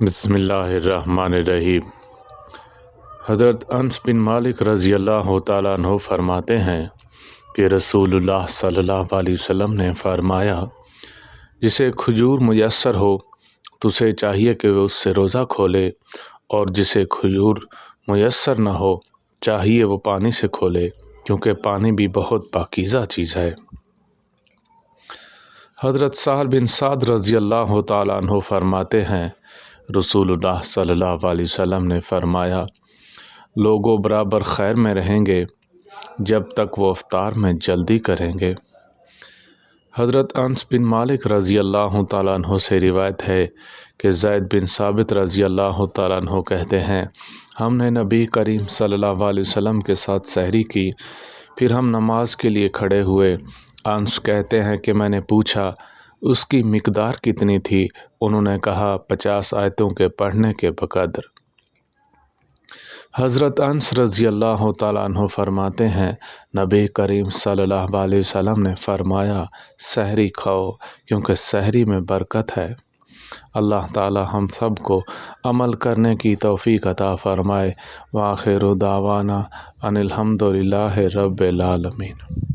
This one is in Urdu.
بسم اللہ الرحمن الرحیم۔ حضرت انس بن مالک رضی اللہ تعالیٰ عنہ فرماتے ہیں کہ رسول اللہ صلی اللہ علیہ وسلم نے فرمایا، جسے کھجور میسر ہو تو اسے چاہیے کہ وہ اس سے روزہ کھولے، اور جسے کھجور میسر نہ ہو چاہیے وہ پانی سے کھولے، کیونکہ پانی بھی بہت پاکیزہ چیز ہے۔ حضرت سہل بن سعد رضی اللہ تعالیٰ عنہ فرماتے ہیں، رسول اللہ صلی اللہ علیہ وسلم نے فرمایا، لوگوں برابر خیر میں رہیں گے جب تک وہ افطار میں جلدی کریں گے۔ حضرت انس بن مالک رضی اللہ تعالیٰ عنہ سے روایت ہے کہ زید بن ثابت رضی اللہ تعالیٰ عنہ کہتے ہیں، ہم نے نبی کریم صلی اللہ علیہ وسلم کے ساتھ سحری کی، پھر ہم نماز کے لیے کھڑے ہوئے۔ انس کہتے ہیں کہ میں نے پوچھا اس کی مقدار کتنی تھی؟ انہوں نے کہا 50 آیتوں کے پڑھنے کے بقدر۔ حضرت انس رضی اللہ تعالیٰ عنہ فرماتے ہیں، نبی کریم صلی اللہ علیہ وسلم نے فرمایا، سحری کھاؤ کیونکہ سحری میں برکت ہے۔ اللہ تعالی ہم سب کو عمل کرنے کی توفیق عطا فرمائے۔ وآخر دعوانا ان الحمد للہ رب العالمین۔